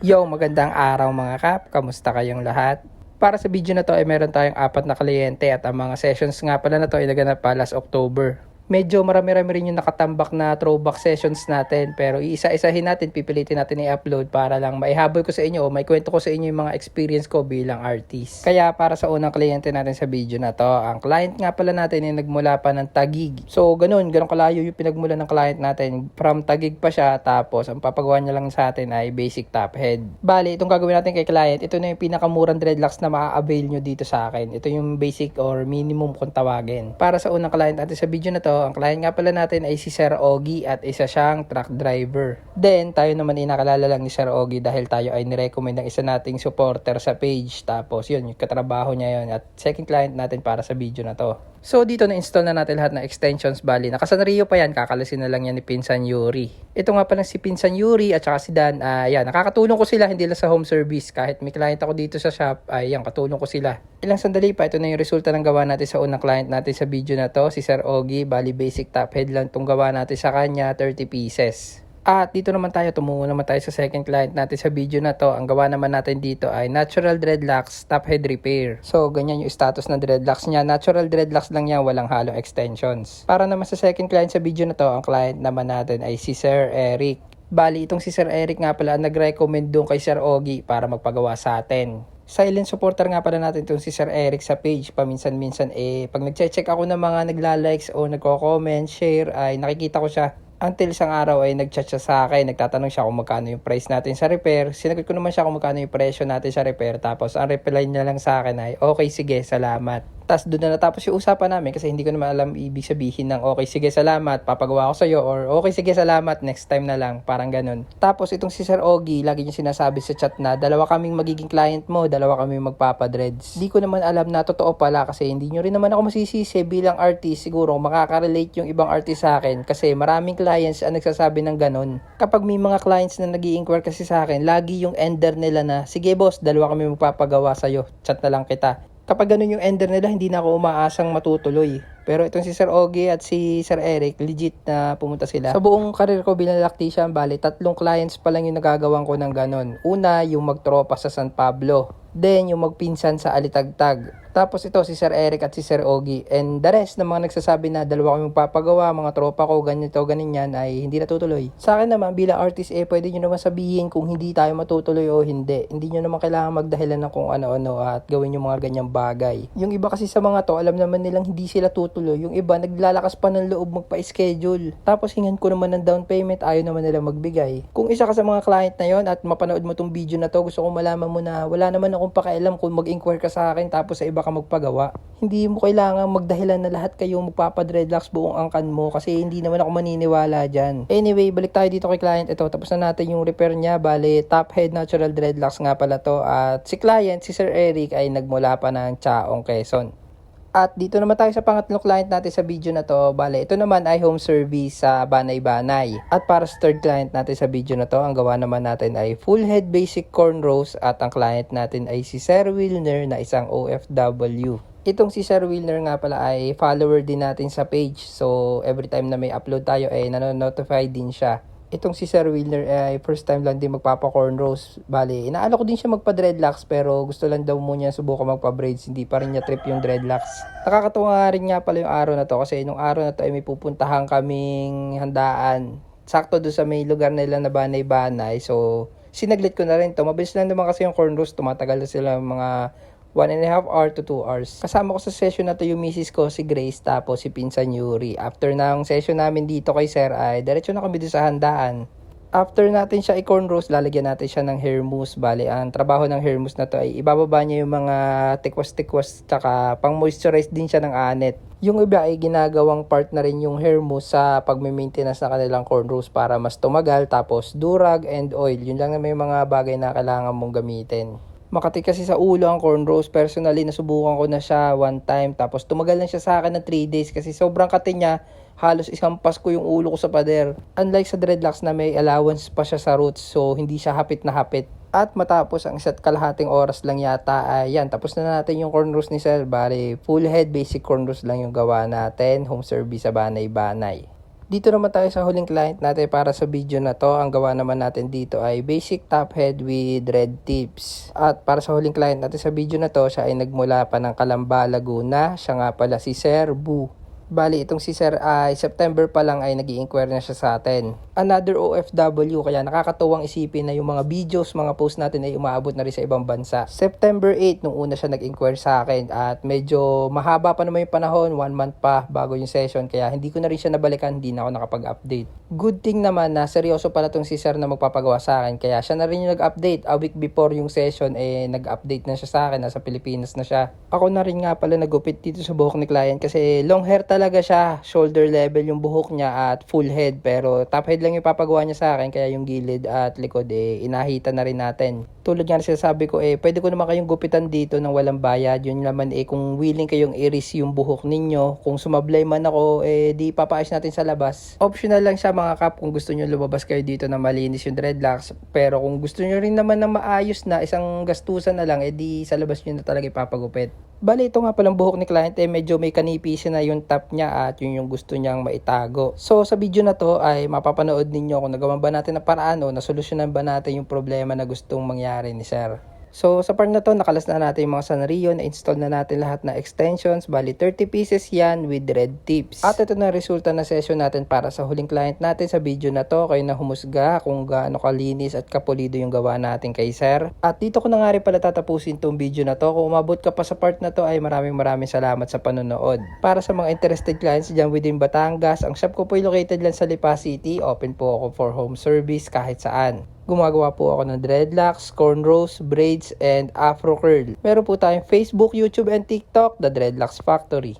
Yo, magandang araw mga kap. Kamusta kayong lahat? Para sa video na to ay meron tayong 4 na kliyente at ang mga sessions nga pala na to ay naganap pa last October. Medyo marami-rami rin yung nakatambak na throwback sessions natin pero iisa-isahin natin, pipilitin natin i-upload para lang maihabol ko sa inyo o may kwento ko sa inyo yung mga experience ko bilang artist. Kaya para sa unang kliyente natin sa video na to, ang client nga pala natin ay nagmula pa ng Taguig. So ganun kalayo yung pinagmula ng client natin. From Taguig pa siya, tapos ang papagawa niya lang sa atin ay basic top head. Bali, itong gagawin natin kay client, ito na yung pinakamurang dreadlocks na maa-avail nyo dito sa akin. Ito yung basic or minimum kung tawagin. Para sa unang client natin sa video na to, ang client nga pala natin ay si Sir Ogie at isa siyang truck driver. Then, tayo naman ay nakalala lang ni Sir Ogie dahil tayo ay nirecommend ng isa nating supporter sa page. Tapos yun, yung katrabaho niya yun at second client natin para sa video na to. So dito na-install na natin lahat ng extensions. Bali, nakasanrio pa yan, kakalasin na lang yan ni Pinsan Yuri. Ito nga pala si Pinsan Yuri at saka si Dan. Yan, nakakatulong ko sila hindi lang sa home service. Kahit may client ako dito sa shop, yan, katulong ko sila. Ilang sandali pa, ito na yung resulta ng gawa natin sa unang client natin sa video na to, si Sir Ogie. Bali, basic top head lang itong gawa natin sa kanya, 30 pieces. At dito naman tayo, tumungo naman tayo sa second client natin sa video na to. Ang gawa naman natin dito ay natural dreadlocks top head repair. So, ganyan yung status ng dreadlocks niya. Natural dreadlocks lang yan, walang halong extensions. Para naman sa second client sa video na to, ang client naman natin ay si Sir Eric. Bali, itong si Sir Eric nga pala ang nag-recommend doon kay Sir Ogie para magpagawa sa atin. Silent supporter nga pala natin itong si Sir Eric sa page. Paminsan-minsan pag nag-check ako ng mga nagla-likes o nagko-comment, share, ay nakikita ko siya. Until isang araw ay nag-chat siya sa akin, nagtatanong siya kung magkano yung price natin sa repair. Sinagot ko naman siya kung magkano yung presyo natin sa repair. Tapos ang reply niya lang sa akin ay, okay, sige, salamat. Tapos doon na natapos yung usapan namin kasi hindi ko naman alam ibig sabihin ng okay, sige, salamat, papagawa ko sa'yo, or okay, sige, salamat, next time na lang, parang ganun. Tapos itong si Sir Ogie, lagi niya sinasabi sa chat na dalawa kaming magiging client mo, dalawa kaming magpapadreads. Hindi ko naman alam na totoo pala kasi hindi nyo rin naman ako masisisi bilang artist. Siguro makaka-relate yung ibang artist sa akin kasi maraming clients ang nagsasabi ng ganun. Kapag may mga clients na nag-i-inquire kasi sa akin, lagi yung ender nila na, sige boss, dalawa kami magpapagawa sa'yo, chat na lang kita. Kapag ganun yung ender nila, hindi na ako umaasang matutuloy. Pero itong si Sir Ogie at si Sir Eric, legit na pumunta sila. Sa buong karir ko bilang lactician, bali, 3 clients pa lang yung nagagawan ko ng ganun. Una, yung magtropa sa San Pablo. Then, yung magpinsan sa Alitagtag. Tapos ito, si Sir Eric at si Sir Ogie. And the rest ng mga nagsasabi na dalawa kami magpapagawa, mga tropa ko, ganito, ganyan, ay hindi natutuloy. Sa akin naman, bilang artist, pwede nyo naman sabihin kung hindi tayo matutuloy o hindi. Hindi nyo naman kailangan magdahilan ng kung ano-ano at gawin yung mga ganyang bagay. Yung iba kasi sa mga to, alam naman nilang hindi sila tutuloy. Yung iba, naglalakas pa ng loob magpa-schedule. Tapos hingan ko naman ng down payment, ayaw naman nila magbigay. Kung isa ka sa mga client na yon at mapanood mo tong video na to, gusto ko malaman mo na wala naman akong pakialam kung mag-inquire ka sa akin tapos sa iba ka magpagawa. Hindi mo kailangan magdahilan na lahat kayong magpapadreadlocks buong angkan mo kasi hindi naman ako maniniwala dyan. Anyway, balik tayo dito kay client. Ito, tapos na natin yung repair niya. Bale, top head natural dreadlocks nga pala to. At si client, si Sir Eric, ay nagmula pa ng Chaong, Quezon. At dito naman tayo sa pangatlong client natin sa video na to. Bale, ito naman ay home service sa Banay-Banay. At para sa third client natin sa video na to, ang gawa naman natin ay full head basic cornrows at ang client natin ay si Sir Wilner na isang OFW. Itong si Sir Wilner nga pala ay follower din natin sa page. So, every time na may upload tayo ay nanonotify din siya. Itong si Sir Wilner ay first time lang din magpapa-cornrows. Bali, inaalo ko din siya magpa-dreadlocks pero gusto lang daw muna subukan magpa-braids. Hindi pa rin niya trip yung dreadlocks. Nakakatuwa rin nga pala yung araw na to kasi nung araw na to ay may pupuntahan kaming handaan. Sakto doon sa may lugar nila na Banay-Banay. So, sinaglit ko na rin to. Mabilis lang naman kasi yung cornrows. Tumatagal na sila mga 1.5 hour to 2 hours. Kasama ko sa session na to yung misis ko, si Grace, tapos si Pinsan Yuri. After ng session namin dito kay Sir ay diretso na kami dito sa handaan. After natin siya i-cornrows, lalagyan natin siya ng hair mousse. Bali, ang trabaho ng hair mousse na to ay ibababa niya yung mga tikwas-tikwas tsaka pang-moisturize din siya ng anet. Yung iba ay ginagawang part na rin yung hair mousse sa pag-maintenance na kanilang cornrows para mas tumagal. Tapos durag and oil. Yun lang na may mga bagay na kailangan mong gamitin. Makati kasi sa ulo ang cornrows. Personally, nasubukan ko na siya one time. Tapos tumagal lang siya sa akin na 3 days kasi sobrang kati niya. Halos isampas ko yung ulo ko sa pader. Unlike sa dreadlocks na may allowance pa siya sa roots. So, hindi siya hapit na hapit. At matapos ang isa't kalahating oras lang yata, ayan, tapos na natin yung cornrows ni Sir. Bali, full head basic cornrows lang yung gawa natin. Home service sa Banay-Banay. Dito naman tayo sa huling client natin para sa video na to. Ang gawa naman natin dito ay basic top head with red tips. At para sa huling client natin sa video na to, siya ay nagmula pa ng Calamba, Laguna. Siya nga pala si Sir Bu. Bali, itong si Sir ay September pa lang ay nag-i-inquire na siya sa atin. Another OFW, kaya nakakatuwang isipin na yung mga videos, mga post natin ay umaabot na rin sa ibang bansa. September 8, nung una siya nag-inquire sa akin at medyo mahaba pa naman yung panahon, 1 month pa bago yung session, kaya hindi ko na rin siya nabalikan, hindi na ako nakapag-update. Good thing naman na seryoso pala tong si Sir na magpapagawa sa akin, kaya siya na rin yung nag-update. A week before yung session, nag-update na siya sa akin, nasa Pilipinas na siya. Ako na rin nga pala nagupit dito sa buhok ni client kasi long hair talaga siya, shoulder level yung buhok niya at full head, pero top head lang yung papagawa niya sa akin, kaya yung gilid at likod inahita na rin natin. Tulad nga na sinasabi ko, pwede ko naman kayong gupitan dito ng walang bayad. Yun naman kung willing kayong i-ris yung buhok ninyo. Kung sumablay man ako, di papaayos natin sa labas. Optional lang siya mga kap kung gusto nyo lumabas kayo dito na malinis yung dreadlocks. Pero kung gusto nyo rin naman na maayos na, isang gastusan na lang, di sa labas nyo na talaga ipapagupit. Bali, ito nga palang buhok ni client medyo may kanipisi na yung top niya at yun yung gusto niyang maitago. So sa video na to ay mapapanood ninyo kung nagawa ba natin na paraan o nasolusyonan ba natin yung problema na gustong mangyari ni Sir. So sa part na to, nakalas na natin yung mga Sanrio, na-install na natin lahat na extensions. Bali 30 pieces yan with red tips. At ito na resulta na session natin para sa huling client natin sa video na to. Kayo na humusga kung gaano kalinis at kapulido yung gawa natin kay Sir. At dito ko na nga rin pala tatapusin tong video na to. Kung umabot ka pa sa part na to ay maraming salamat sa panonood. Para sa mga interested clients dyan within Batangas, ang shop ko po ay located lang sa Lipa City. Open po ako for home service kahit saan. Gumagawa po ako ng dreadlocks, cornrows, braids, and afro curl. Meron po tayong Facebook, YouTube, and TikTok, The Dreadlocks Factory.